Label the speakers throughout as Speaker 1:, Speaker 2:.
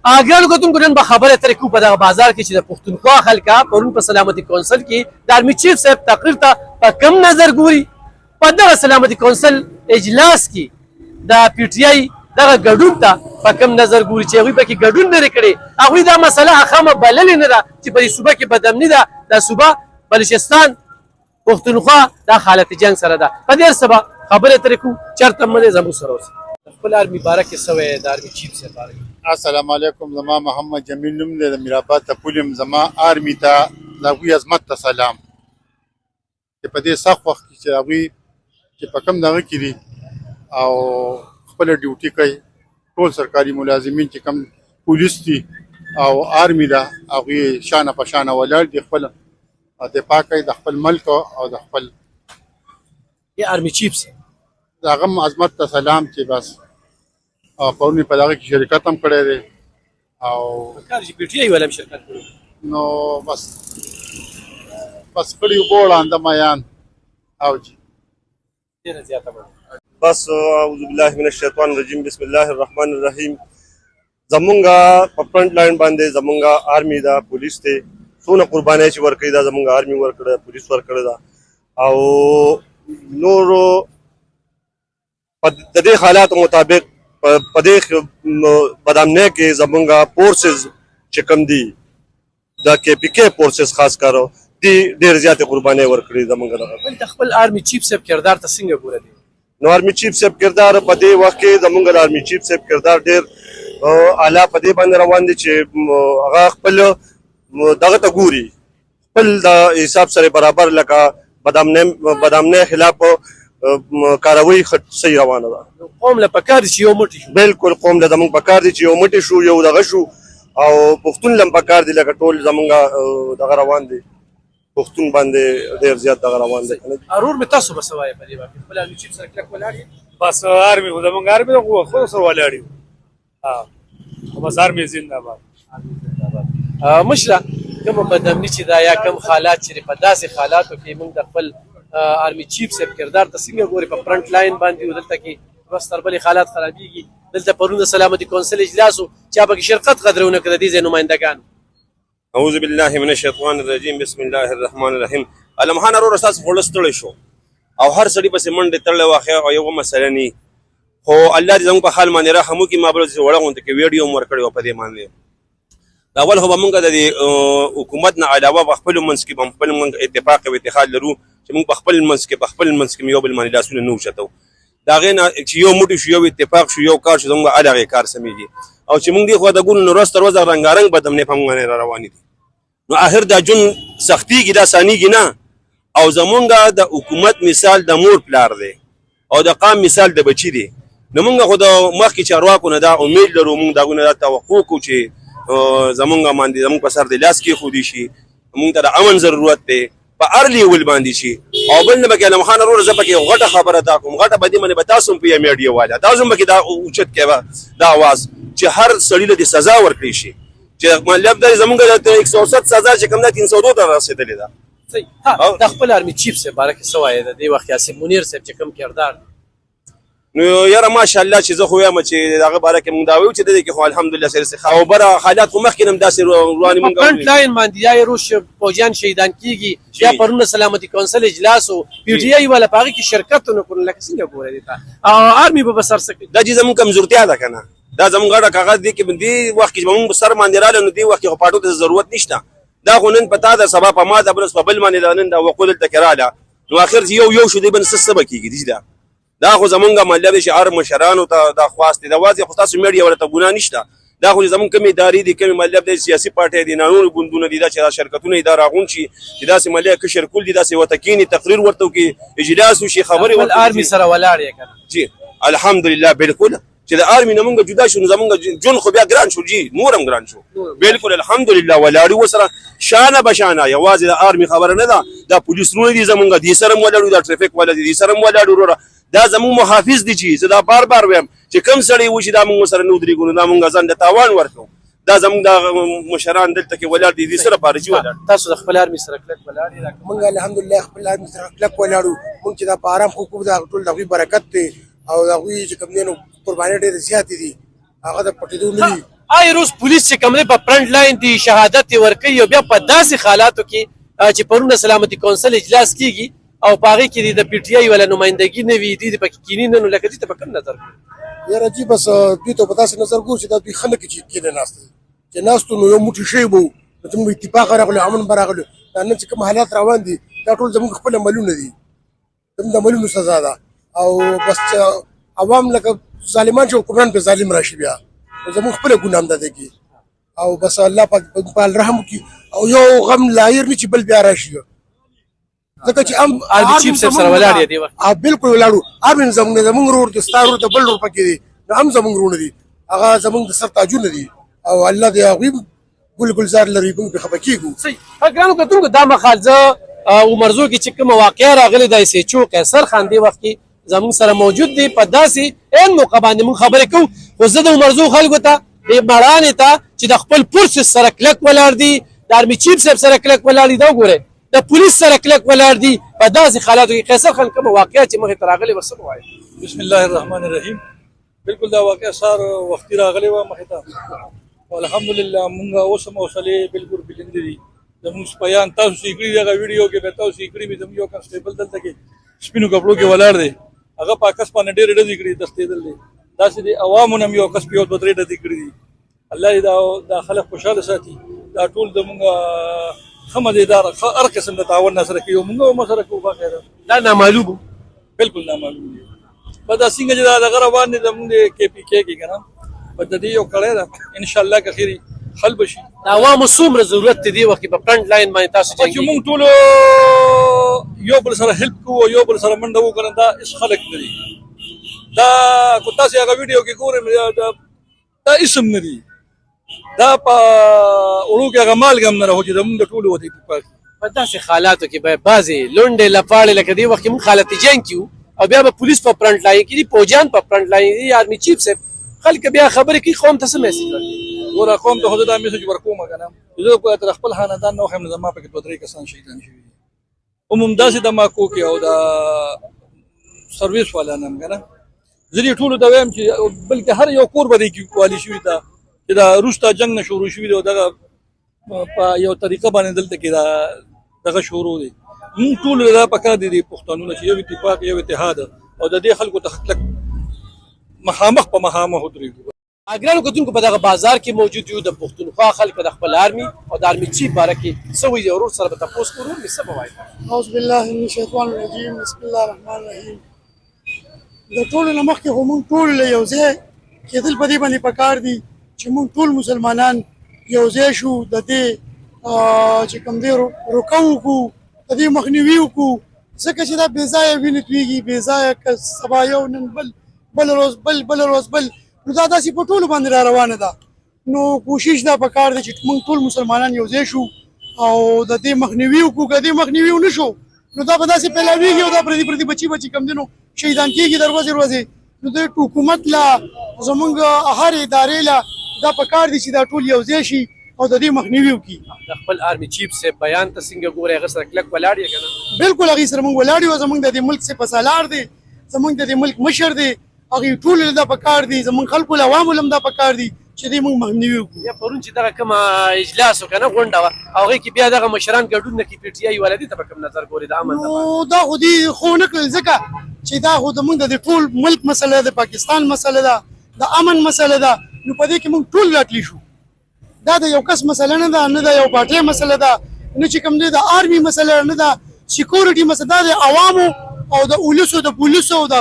Speaker 1: ګرانو کتونکو نن به خبره ترې کوو په دغه بازار کې چې د پښتونخوا خلکه پرون په سلامتي کونسل کې د آرمي چیف صاحب تقریر ته په کم نظر ګوري. په دغه سلامتي کونسل اجلاس کې د پی ټي آی دغه ګډون ته په کم نظر ګوري چې هغوی پکې ګډون نه دی کړی. هغوی دا مسله اخامه بللې نه ده چې په دې صوبه کې بدامني ده. دا صوبه بلوچستان پښتونخوا دا حالت جنګ سره ده. په دې سبا خبره ترې کوو چېرته مه دی زموږ سره اوسئ. خپل آرمي باره کې څه وایې د آرمي چیف صاحب باره کې؟
Speaker 2: السلام علیکم. زما محمد جمیل نوم دی، د میرآباد ته پولم. زما آرمي ته د هغوی عظمت ته سلام چې په دې سخت وخت کې چې هغوی چې په کم دغه کې دي او خپله ډیوټي کوي. ټول سرکاري ملازمین چې کم پولیس دي او آرمي ده هغوی شانه په شانه ولاړ دي، خپل دفاع کوي د خپل ملک او د خپل
Speaker 1: آرمي چیف صاحب
Speaker 2: د هغه هم عظمت ته سلام چې بس پرون یې په دغه کې شرکت هم کړی دی او
Speaker 1: پکار چې پی ټي آی والا هم شرکت کړی
Speaker 2: نو بس کړي اوبه وړاندې میان او جي
Speaker 1: ډېره زیاته مننه.
Speaker 3: بس اعوذ بالله من الشیطان الرجیم بسم الله الرحمن الرحیم. زمونږه په فرنٹ لاین باندې زمونږه آرمي دا پولیس ته څونه قربانۍ چې ورکړې دا زمونږه آرمي ورکړه، پولیس ورکړه دا او نورو د دې حالاتو مطابق په دې بدامنۍ کې زمونږه فورسز چې کوم دي د کے پی کے فورسز خاص کارو دي ډېر زیاتې قربانۍ ورکړي زمونږه دغه.
Speaker 1: د خپل آرمي چیف صاحب کردار ته څنګه ګوره دی؟
Speaker 3: نو آرمي چیف صاحب کردار په دې وخت کې زمونږ د آرمي چیف صاحب کردار ډېر اعلی په دې باندې روان دي چې هغه خپل دغه ته ګوري، خپل د حساب سره برابر لکه بدامنۍ خلاف کاروي صحیح روانه ده.
Speaker 1: قوم له پکار دي چې یو موټی شو.
Speaker 3: بالکل قوم له زمونږ پکار دي چې یو موټی شو، یو دغه شو او پښتون لم پکار دي لکه ټول زمونږ دغه روان دي، پښتون باندې ډېر زیات دغه روان دي.
Speaker 1: ارور مې تاسو به څه وایې په دې باندې؟ خپل آرمي چیف سره کلک ولاړ یې؟
Speaker 4: بس آرمي خو زمونږ آرمي خو خپل سره ولاړ یو. بس آرمي زنده باد.
Speaker 1: مشره کومه بدامني چې دا یا کوم حالات چې په داسې حالاتو کې موږ د خپل آرمي چیف صاحب کردار ته څنګه ګوري په فرنٹ لاین باندې او دلته کې بس تر بلې حالات خرابېږي؟ دلته پرون د سلامتي کونسل اجلاس و چا پکې شرکت قدرونه کړه دې ځای نمایندګان.
Speaker 3: اعوذ بالله من الشیطان الرجیم بسم الله الرحمن الرحیم. المهان ورو تاسو خلص تړی شو او هر سړي پسې منډې تړلې واخې او یو مسله ني خو الله دې زموږ په حال باندې رحم وکړي. ما بل وړه غونډه کې ویډیو هم ورکړی و په دې باندې. دا اول خو به موږ د حکومت نه علاوه په خپلو منځ کې به خپل موږ اتفاق او اتحاد لرو چې موږ په خپل منځ کې یو بل باندې لاسونه نه اوچتو. د هغې نه چې یو موټی شو، یو اتفاق شو، یو کار شو، زموږ هغې کار سمېږي او چې موږ دې خوا د ګونو نو ورځ تر ورځه رنګارنګ بدامنۍ په موږ باندې را روانې دي. نو آخر دا ژوند سختېږي، دا سانېږي نه. او زمونږ د حکومت مثال د مور پلار دی او د قام مثال د بچي دی. نو موږ خو د مخکې چارواکو نه دا امید لرو، موږ د هغوی نه دا توقع کوو چې زمونږ باندې زمونږ په سر د لاس کېښودي شي، موږ ته د امن ضرورت دی په هر لیول باندې شي. او بل نه پکې علم خان وروره زه پکې غټه خبره دا کوم، غټه به دې باندې به تاسو هم په میډیا والا تاسو هم پکې دا اوچت کوه دا آواز چې هر سړي له دې سزا ورکړی شي چې مطلب دا زمونږ د 160 سزا چې کوم ده 302 ته رسېدلې ده.
Speaker 1: د خپل آرمي چیف صاحب باره کې څه وایې د دې وخت یاسین منیر صاحب چې کوم کردار؟
Speaker 3: نو یاره ماشاءالله چې زه خو وایم چې د هغه باره کې مونږ دا وایو چې د دې کې خو الحمدلله سره او بره حالات خو مخکې هم داسې روانې مونږ
Speaker 1: فرنٹ لاین باندې یا روش فوجیان شهیدان کېږي یا پرون سلامتي کونسل اجلاس و پی ټي آی والا په هغې کې شرکت ونه کړو لکه څنګه ګورې دې ته آرمي به سر څه کوي؟
Speaker 3: دا چې زموږ کمزورتیا ده که نه، دا زموږ غټه کاغذ دی کې دې وخت کې زموږ سر باندې راغلی نو دې وخت کې خو پاټو ته ضرورت نشته. دا خو نن په تا ده، سبا په ما ده، بل په بل باندې ده، نن دا وقو دلته کې راله نو آخر چې یو شو دی به څه به کېږي. دا خو زمونږ مطلب دی چې هر مشرانو ته دا خواست دی. دا واضح خو ستاسو میډیا ورته ګناه نشته. دا خو زمونږ کومې ادارې دي، کومې مطلب دی سیاسي پارټۍ دي، نور ګوندونه دي، دا چې دا شرکتونه یې دا راغونډ شي چې داسې مطلب کشر کول دي، داسې ورته کښېني تقریر ورته وکړي، اجلاس وشي، خبرې
Speaker 1: ورته آرمي سره ولاړ یې که نه؟
Speaker 3: جي الحمدلله بالکل چې د آرمي نه مونږ جدا شو نو زمونږ ژوند خو بیا ګران شو، جي نور هم ګران شو. بالکل الحمدلله ولاړو ورسره شانه بشانه. یوازې د آرمي خبره نه ده، دا پولیس رونه دي زمونږ، دې سره هم ولاړو، دا ټرافیک والا دي دې سره هم ولاړو. وروره دا زمونږ محافظ دي چې زه دا بار بار وایم چې کوم سړی وشي دا مونږ سره نه ودرېږو نو دا مونږ ځان د تاوان ورکوو. دا زمونږ د مشران دلته کې ولاړ دي، دې سره خارجي ولاړ.
Speaker 1: تاسو د خپل آرمي سره کلک ولاړ یې؟
Speaker 5: موږ الحمدلله خپل آرمي سره کلک ولاړو. موږ چې دا په ارام خو کوو، دا ټول د هغوی برکت دی او د هغوی چې کوم دی نو قربانۍ ډېرې زیاتې دي، هغه د پټېدو نه دي.
Speaker 1: آی روز پولیس چې کوم دی په فرنٹ لاین دی شهادت یې ورکوي او بیا په داسې حالاتو کې چې پرون د سلامتي کونسل اجلاس کیږي او په هغې کې د پی ټي آی ولا نمایندګي نه وي دوی پکې کینی نه نو لکه دې ته په کوم نظر کوي
Speaker 5: یاره جی بس دوی ته په داسې نظر ګورو چې دا دوی خلک چې کېنه ناست دي چې ناستو نو یو موټی شی به وو نو زموږ اتفاق راغلی امن به راغلی دا نن چې کوم حالات روان دي دا ټول زموږ خپل عملونه دي زموږ د عملونو سزا ده او بس عوام لکه ظالمان چې حکمران پې ظالم راشي بیا نو زموږ خپله ګناه همدا دی کې او بس الله پاک په رحم وکړي او یو غم لایر نه چې بل بیا راشي ځکه چې
Speaker 1: آرمي چیف صاحب سره ولاړ یې دی وخت
Speaker 5: بالکل ولاړو آرمي زموږ ورور دی ستا ورور د بل ورور پکې دی نو هم زموږ ورونه دي هغه زموږ د سر تاجونه دي او الله دې هغوی ګل ګلزار لري موږ پرې خفه کېږو
Speaker 1: صحیح ګرانو کتونکو دا مهال زه عمرزو کې چې کومه واقعه راغلې ده ایس ایچ او قیصر خان دې وخت کې زموږ سره موجود دی په داسې عین موقع باندې موږ خبرې کوو خو زه د عمرزو خلکو ته دې مړانې ته چې د خپل پورسس سره کلک ولاړ دي د آرمي چیف صاحب سره کلک ولاړ دي دا وګورئ د پولیس سره کلک ولاړ دي په داسې حالاتو کې قیصر خان کومه واقعه چې مخې ته راغلې ورڅه به وایي
Speaker 6: بسم الله الرحمن الرحیم بالکل دا واقعه سار وختي راغلی وه مخې ته الحمدلله مونږ اوس هم حوصلې بالکل بلندې دي زموږ سپیان تاسو چې کړي دغه ویډیو کې به تاسو کړي وي زموږ یو کنسټیبل دلته کې سپینو کپړو کې ولاړ دی هغه په کس باندې ډېرې ډزې کړي دستېدل دی داسې د عوامو نه هم یو کس په یو دوه درې ډزې کړي دي الله دې دا خلک خوشحاله ساتي دا ټول زموږ ښه مزېدار هر قسم د تعاون نه سره کوي او مونږ هم سره کوو باخیره
Speaker 1: دا نامعلوم
Speaker 6: بالکل نامعلوم دي په دا څنګه چې دا دغه روان دي زموږ د کې پي کې کې که نه په د دې یو کړی ده انشاءالله که خیري حل به شي
Speaker 1: د عوامو څومره ضرورت دی دې وخت کې په فرنټ لاین باندې تاسو
Speaker 6: چې
Speaker 1: جنګېږئ
Speaker 6: مونږ ټولو یو بل سره هیلپ کوو یو بل سره منډه وکړو دا هېڅ خلک نه دي دا که تاسې هغه ویډیو کې ګورئ دا اسم نه دي دا په وړو کې هغه مالګه هم نه راهو چې زمونږ د ټولو وته اتفاق
Speaker 1: په داسې حالاتو کې به بعضې لونډې لپاړې لکه دې وخت کې موږ حالت جنګ کې او بیا به پولیس په فرنټ لاین کې دي فوجیان په فرنټ لاین دي آرمي چیف صاحب خلک بیا خبرې کوي قوم ته څه میسج ورکوي
Speaker 6: ګوره قوم ته خو زه دا میسج ورکوم که نه زه تر خپل خاندان نه وښیم نو زما پکې دوه درې کسان شهیدان شوي دي عموم داسې دماکو کې او د سرویس والا نه هم که نه زه دې ټولو ته وایم چې بلکې هر یو کور به دې کې والي شوي ده چې دا وروسته جنګ نه شروع شوي دی او دغه په یو طریقه باندې دلته کې دغه شروع دی مونږ ټولو دا پکار دي د پښتانو چې یو اتفاق یو اتحاد او د دې خلکو ته کلک مخامخ په مخامخ ودرېږو
Speaker 1: ګرانو کتونکو په دغه بازار کې موجود یو د پښتونخوا خلک د خپل آرمي او د آرمي چیف باره کې څه وایي ورور سره به تپوس کوو ورور مې څه به وایي
Speaker 7: اعوذ بالله من الشیطان الرجیم بسم الله الرحمن الرحیم د ټولو نه مخکې خو موږ ټول له یو ځای کېدل په دې باندې پکار دي چې موږ ټول مسلمانان یو ځای شو د دې چې کوم دی روکه وکړو د دې مخنیوي وکړو ځکه چې دا بې ځایه وینې تویږي بې ځایه که سبا یو نن بل روز بل روز بل نو دا داسې په ټولو باندې را روانه ده نو کوشش دا پکار دی چې موږ ټول مسلمانان یو ځای شو او د دې مخنیوي وکړو که دې مخنیوي ونه شو نو دا به داسې پیلاویږي او دا پردي بچي کوم دی نو شهیدان کېږي د ورځې نو د حکومت لا زمونږ هر ادارې لا دا پکار دي چې دا ټول یو ځای شي او د دې مخنیوي وکړي
Speaker 1: د خپل آرمي چیف صاحب بیان ته څنګه ګورئ هغه سره کلک ولاړ یې که نه
Speaker 7: بالکل هغې سره موږ ولاړ یو زموږ د دې ملک سپه سالار دی زموږ د دې ملک مشر دی هغې ټولو له دا پکار دي زموږ خلکو له عوامو له هم دا پکار دي چې دې موږ مخنیوي وکړو
Speaker 1: یا پرون چې دغه کومه اجلاس وکړه نه غونډه وه او هغې کې بیا دغه مشران ګډون نه کړي پي ټي آی والا دې ته په کوم نظر ګورې د امن
Speaker 7: نو دا خو دې خو نه کړل ځکه چې دا خو زموږ د ټول ملک مسله ده د پاکستان مسله ده د امن مسله ده نو په دې کې موږ ټول راټلي شو دا د یو کس مسله نه ده نه د یو پارټۍ مسله ده نه چې کوم دی د آرمي مسله نه ده سیکورټي مسله ده د عوامو او د اولسو د پولیسو او د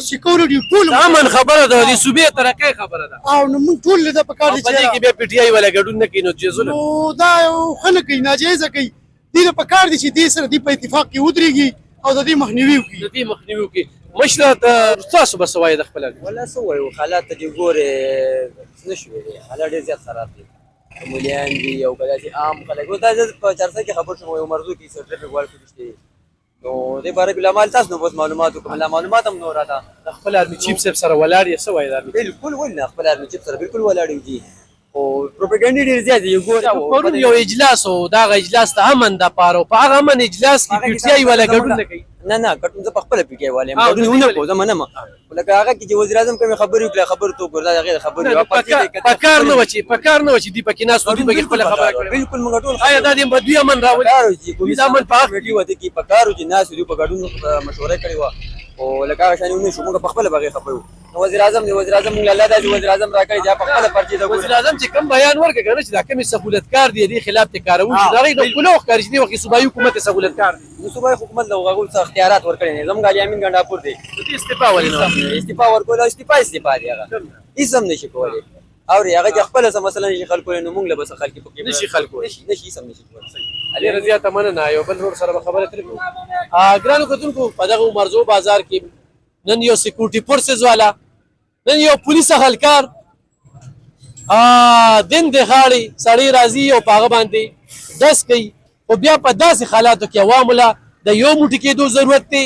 Speaker 7: سیکورټي ټول
Speaker 1: د امن خبره ده د صوبې ترقۍ خبره ده
Speaker 7: او نو موږ ټول د پکار دي
Speaker 1: په دې کې بیا پي ټي آی والا ګډون نه کوي نو جزونه
Speaker 7: نو دا ښه نه کوي ناجایزه کوي دې ته پکار دي چې دې سره دې په اتفاق کې ودرېږي او د دې مخنیوي وکړي
Speaker 1: د دې مخنیوي وکړي مشره ته تاسو به څه وایي د خپل
Speaker 8: ولا څه وایو حالات ته چې ګورې څه نه شوي دي حالات ډېر زیات خراب دي مولیان دي او که داسې عام خلک اوس دا زه په چارسه کې خبر شوم یو مرضو کې سرټیفیکټ ورکړل شوی نو دې باره کې لامل تاسو نو بس معلومات وکړم لا معلومات هم نو راته
Speaker 1: د خپل آرمي چیف صاحب سره ولاړ یې څه وایي د آرمي
Speaker 8: بالکل ولې نه خپل آرمي چیف سره بالکل ولاړ یو دي او پروپاګاندا ډېر زیات دي ګورې
Speaker 1: پرون یو اجلاس و دغه اجلاس ته امن دپاره په هغه امن اجلاس کې پي ټي آی والا ګډون نه کوي
Speaker 8: نه کټون زه په خپله پي ټي آی والا یم
Speaker 1: او
Speaker 8: ګډون
Speaker 1: د
Speaker 8: ونه
Speaker 1: دې
Speaker 8: کوم زه منم لکه هغه کې چې وزیر اعظم کومې خبرې وکړه خبرو ته وګوره دا هغې خبرې وه
Speaker 1: پکار نه و چې دوی پکې ناست وو دوی پکې خپله خبره کړې
Speaker 8: بالکل موږ ټول
Speaker 1: آیا دا د دوی امن راولي
Speaker 8: پکار و چې
Speaker 1: دوی د امن په حق
Speaker 8: کمیټي وه کې پکار و چې ناست دوی په ګډون مشوره کړې وه او لکه هغه شانې ونه شو موږ په خپله به هغې خبرې وو نو وزیر اعظم موږ له الله دا چې وزیر اعظم را کړی چې په خپله پرچې ته
Speaker 1: وزیر اعظم چې کوم بیان ورکړ کنه چې دا کومې سهولتکار دي دې خلاف ته کارول شي دا غي د کلو ښکاري چې دی وخت صوبایي حکومت سهولتکار دي
Speaker 8: نو صوبایي حکومت له هغو څه اختیارات ورکړي نه زموږ غالي امین ګنډاپور دی
Speaker 1: دې استعفا ولې نه
Speaker 8: استعفا ورکول استعفا دی هغه هیڅ هم نشي کولی او هغه چې خپل څه مثلا نشي خلکو نو موږ له بس خلک پکې
Speaker 1: نشي خلکو
Speaker 8: نشي سم نشي کولی
Speaker 1: علي رضا تمنه یو بل نور سره خبره ترې ګرانو کتونکو په دغه مرزو بازار کې نن یو سکیورټي فورسز والا نن یو پولیس اهلکار دن دغاړي سړی راځي او پاغه باندې دس کوي او بیا په داسې حالاتو کې عوامو له د یو موټي کېدو ضرورت دی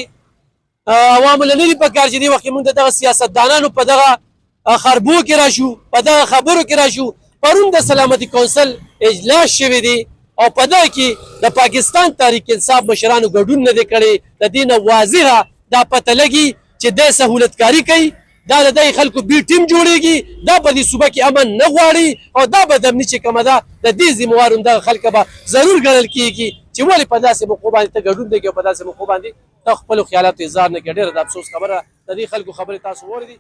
Speaker 1: عوامو له نه دي پکار چې دې وخت کې موږ د دغه سیاستدانانو په دغه خربو کې راشو په دغه خبرو کې راشو پرون د سلامتي کونسل اجلاس شوی دی او په دغه کې د پاکستان تحریک انصاف مشرانو ګډون نه دی کړی د دې نه واضحه دا پته لګي چې د سهولتکاري کوي دا د دې خلکو بي ټیم جوړیږي دا په دې صوبه کې امن نه غواړي او دا به د امني چې کومه ده د دې ذموار همدغه خلک به ضرور ګڼل کېږي چې ولې په داسې موقعو باندې ته ګډون دی کوي په داسې موقعو باندې ته خپلو خیالاتو اظهار نه کوې ډېره د افسوس خبره د دې خلکو خبرې تاسو واورېدې